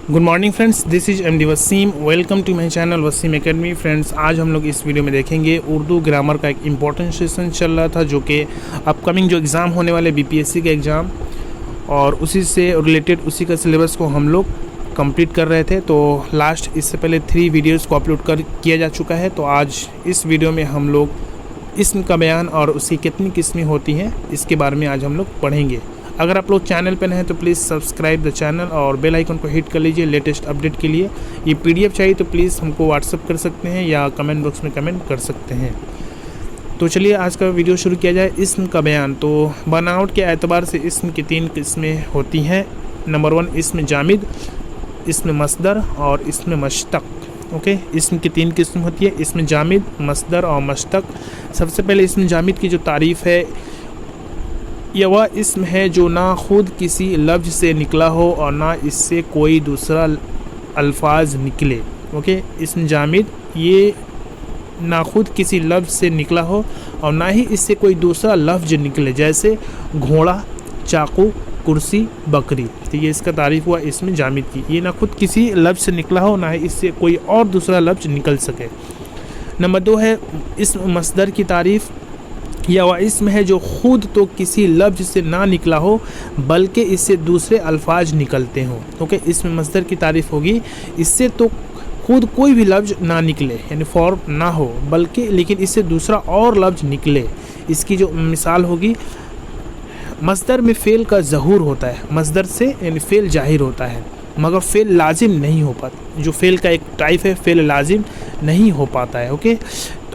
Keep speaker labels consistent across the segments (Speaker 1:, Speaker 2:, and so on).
Speaker 1: Good morning friends, this is MD Wasim. Welcome to my channel Wasim academy. Friends, आज हम लोग इस वीडियो में देखेंगे उर्दू ग्रामर का एक इम्पॉर्टेंट सेशन चल रहा था जो कि अपकमिंग जो एग्ज़ाम होने वाले बीपीएससी के एग्ज़ाम और उसी से रिलेटेड उसी का सिलेबस को हम लोग कंप्लीट कर रहे थे। तो लास्ट इससे पहले 3 वीडियोस को अपलोड किया जा चुका है। तो आज इस वीडियो में हम लोग इसम का बयान और उसकी कितनी किस्में होती हैं इसके बारे में आज हम लोग पढ़ेंगे। अगर आप लोग चैनल पर नए हैं तो प्लीज़ सब्सक्राइब द चैनल और बेल आइकन को हिट कर लीजिए लेटेस्ट अपडेट के लिए। ये पीडीएफ चाहिए तो प्लीज़ हमको व्हाट्सअप कर सकते हैं या कमेंट बॉक्स में कमेंट कर सकते हैं। तो चलिए आज का वीडियो शुरू किया जाए। इसम का बयान। तो बनावट के एतबार से इसम की 3 किस्में होती हैं। नंबर 1 इसम जामिद, इसम मसदर और इसम मश्तक। ओके, इसम की 3 किस्म होती है, इसम जामिद, मसदर और मश्तक। सबसे पहले इसम जामिद की जो तारीफ़ है, यह वह इसम है जो ना खुद किसी लफ्ज़ से निकला हो और ना इससे कोई दूसरा अल्फाज निकले। ओके, इसम जामिद ये ना खुद किसी लफ्ज़ से निकला हो और ना ही इससे कोई दूसरा लफ्ज़ निकले, जैसे घोड़ा, चाकू, कुर्सी, बकरी। तो ये इसका तारीफ़ हुआ इसम जामिद की। ये ना खुद किसी लफ्ज़ से निकला हो ना ही इससे कोई और दूसरा लफ्ज़ निकल सके। नंबर 2 है इसम मसदर की तारीफ़। यह वह इसम है जो खुद तो किसी लफ्ज़ से ना निकला हो बल्कि इससे दूसरे अल्फाज निकलते हों। ओके, इसमें मसदर की तारीफ़ होगी, इससे तो खुद कोई भी लफ्ज़ ना निकले यानी फॉर्म ना हो बल्कि लेकिन इससे दूसरा और लफ्ज़ निकले। इसकी जो मिसाल होगी, मसदर में फ़ेल का ज़हूर होता है, मसदर से यानी फ़ेल जाहिर होता है मगर फ़ेल लाजिम नहीं हो पाता। जो फ़ेल का एक टाइप है, फ़ेल लाजिम नहीं हो पाता है। ओके,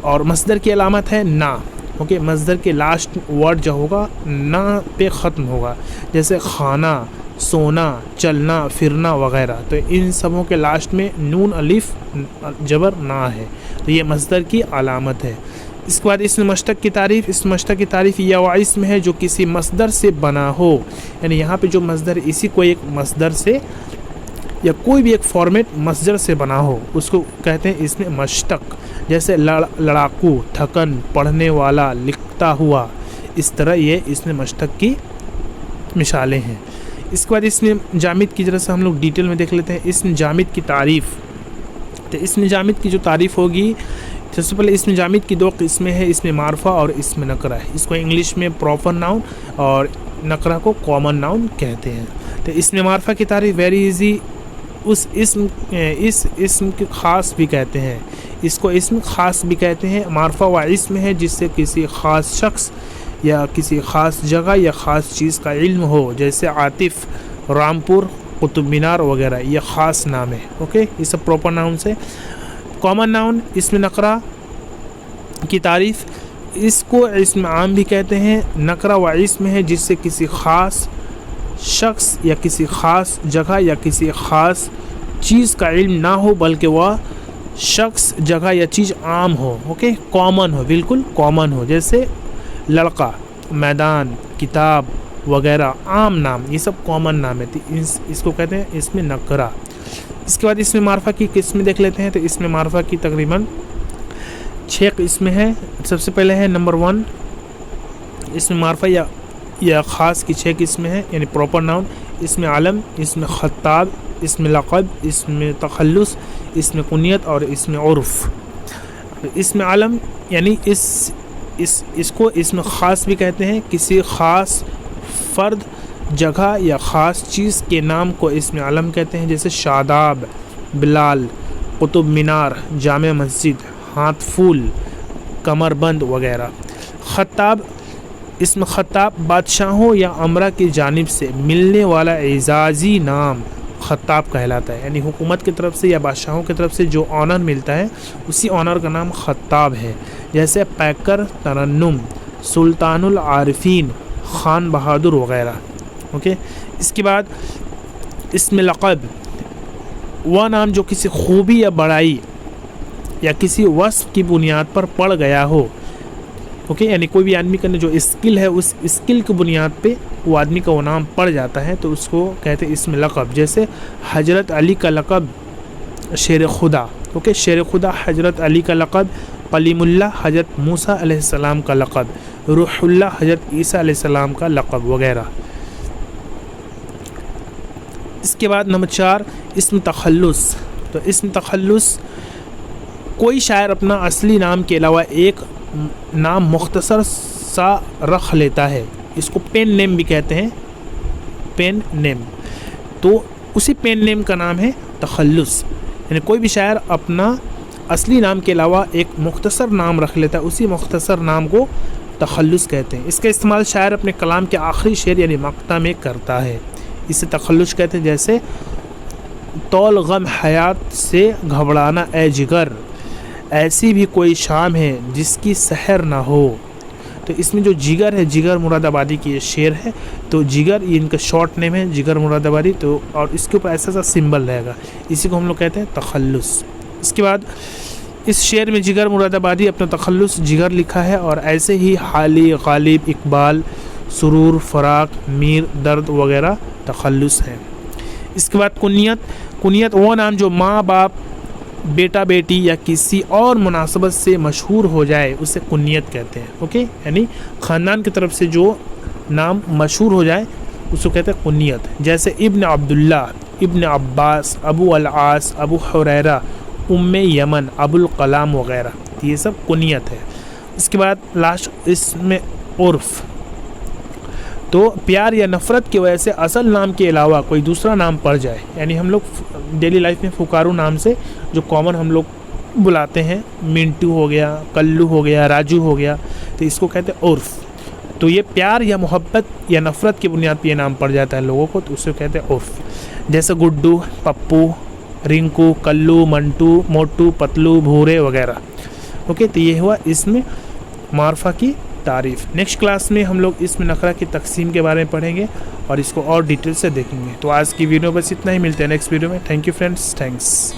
Speaker 1: और मसदर की अलामत है ना। ओके, मसदर के लास्ट वर्ड जो होगा ना पे ख़त्म होगा, जैसे खाना, सोना, चलना, फिरना वगैरह। तो इन सबों के लास्ट में नून अलिफ जबर ना है, तो ये मसदर की अलामत है। इसके बाद इसमें मश्तक की तारीफ़। इस मश्तक की तारीफ़ यह वह इसम है जो किसी मसदर से बना हो, यानी यहाँ पे जो मसदर इसी को एक मसदर से या कोई भी एक फॉर्मेट मसदर से बना हो उसको कहते हैं इसमें मश्तक। जैसे लड़ाकू, थकन, पढ़ने वाला, लिखता हुआ। इस तरह ये इसमें मश्तक की मिसालें हैं। इसके बाद इसमें जामिद की जरा से हम लोग डिटेल में देख लेते हैं। इसमें जामिद की तारीफ़। तो इसमें जामिद की जो तारीफ़ होगी, सबसे पहले इसमें जामिद की 2 किस्में हैं, इसमें मारफा और इसमें नकरा है। इसको इंग्लिश में प्रॉपर नाउन और नकरा को कॉमन नाउन कहते हैं। तो इसमें मारफा की तारीफ़ वेरी इजी। इस इसम के ख़ास भी कहते हैं, इसको इसम ख़ास भी कहते हैं। मारफा व इसम है जिससे किसी ख़ास शख्स या किसी ख़ास जगह या ख़ास चीज़ का इल्म हो, जैसे आतिफ़, रामपुर, कुतुब मीनार वगैरह, ये ख़ास नाम है। ओके, ये सब प्रॉपर नाउन से। कॉमन नाउन इसमें नकरा की तारीफ़, इसको इसम आम भी कहते हैं। नकरा व इसम है जिससे किसी ख़ास शख्स या किसी ख़ास जगह या किसी ख़ास चीज़ का इल्म ना हो बल्कि वह शख्स, जगह या चीज़ आम हो। ओके, कॉमन हो, बिल्कुल कॉमन हो, जैसे लड़का, मैदान, किताब वगैरह आम नाम, ये सब कॉमन नाम है। इसको कहते हैं इसमें नकरा। इसके बाद इसमें मारफा की किस्में देख लेते हैं। तो इसमें मारफा की तकरीबन 6 किस्में हैं। सबसे पहले है नंबर 1 इसमें मारफा या ख़ास की 6 किस्में हैं, यानी प्रॉपर नाउन। इसमें आलम, इसमें ख़त्ताब, इसमें लक़ब, इसमें तखल्लुस, इसमें कुनियत और इसमें उर्फ़। इसमें आलम यानी इसको इसमें ख़ास भी कहते हैं। किसी ख़ास फ़र्द, जगह या ख़ास चीज़ के नाम को इसमें आलम कहते हैं, जैसे शादाब, बिलाल, कुतुब मीनार, जामे मस्जिद, हाथ फूल, कमरबंद वगैरह। ख़त्ताब, इसमें ख़त्ताब बादशाहों या अमरा की जानिब से मिलने वाला एजाज़ी नाम ख़त्ताब कहलाता है, यानी हुकूमत की तरफ से या बादशाहों की तरफ से जो ऑनर मिलता है उसी ऑनर का नाम ख़त्ताब है, जैसे पैकर, तरन्नुम, सुल्तानुल आरिफीन, खान बहादुर वगैरह। ओके, इसके बाद इसमें लक़ब, वह नाम जो किसी खूबी या बड़ाई या किसी वस्फ़ की बुनियाद पर पड़ गया हो। ओके, यानी कोई भी आदमी का जो स्किल है उस स्किल की बुनियाद पे वो आदमी का वो नाम पड़ जाता है तो उसको कहते हैं इसमें लक़ब। जैसे हजरत अली का लक़ब शेर खुदा। ओके, शेर खुदा हजरत अली का लक़ब, कलीमुल्लाह हजरत मूसा अलैहिस्सलाम का लक़ब, रूहुल्लाह हजरत ईसा अलैहिस्सलाम का लक़ब वगैरह। اس کے بعد نمبر 4 اسم تخلص. تو اسم تخلص کوئی شاعر اپنا اصلی نام کے علاوہ ایک نام مختصر سا رکھ لیتا ہے. اس کو پین نیم بھی کہتے ہیں, پین نیم. تو اسی پین نیم کا نام ہے تخلص. یعنی کوئی بھی شاعر اپنا اصلی نام کے علاوہ ایک مختصر نام رکھ لیتا ہے, اسی مختصر نام کو تخلص کہتے ہیں. اس کا استعمال شاعر اپنے کلام کے آخری شعر یعنی مقطع میں کرتا ہے. اسے تخلص کہتے ہیں. جیسے طول غم حیات سے گھبرانا اے جگر, ایسی بھی کوئی شام ہے جس کی سحر نہ ہو. تو اس میں جو جگر ہے, جگر مراد آبادی کی یہ شعر ہے. تو جگر یہ ان کا شارٹ نیم ہے, جگر مراد آبادی. تو اور اس کے اوپر ایسا سا سمبل رہے گا, اسی کو ہم لوگ کہتے ہیں تخلص. اس کے بعد اس شعر میں جگر مراد آبادی اپنا تخلص جگر لکھا ہے, اور ایسے ہی حالی, غالب, اقبال, سرور, فراق, میر, درد وغیرہ تخلص ہیں. اس کے بعد کنیت. کنیت وہ نام جو ماں باپ, بیٹا بیٹی یا کسی اور مناسبت سے مشہور ہو جائے اسے کنیت کہتے ہیں. اوکے, یعنی خاندان کی طرف سے جو نام مشہور ہو جائے اس کو کہتے ہیں کنیت. جیسے ابن عبداللہ, ابن عباس, ابو العاص, ابو حریرہ, ام یمن, ابو الکلام وغیرہ. یہ سب کنیت ہے. اس کے بعد لاسٹ اس میں عرف. تو پیار یا نفرت کی وجہ سے اصل نام کے علاوہ کوئی دوسرا نام پڑ جائے, یعنی ہم لوگ ڈیلی لائف میں فکارو نام سے جو کامن ہم لوگ بلاتے ہیں, منٹو ہو گیا, کلو ہو گیا, راجو ہو گیا, تو اس کو کہتے ہیں عرف. تو یہ پیار یا محبت یا نفرت کی بنیاد پہ یہ نام پڑ جاتا ہے لوگوں کو, تو اسے کہتے ہیں عرف. جیسے گڈو, پپو, رنکو, کلو, منٹو, موٹو, پتلو, بھورے وغیرہ. اوکے, تو یہ ہوا اسم معرفہ کی تعریف. نیکسٹ کلاس میں ہم لوگ اسم نکرہ کی تقسیم کے بارے میں پڑھیں گے اور اس کو اور ڈیٹیل سے دیکھیں گے. تو آج کی ویڈیو بس اتنا ہی, ملتے ہیں نیکسٹ ویڈیو میں. Thank you friends, thanks.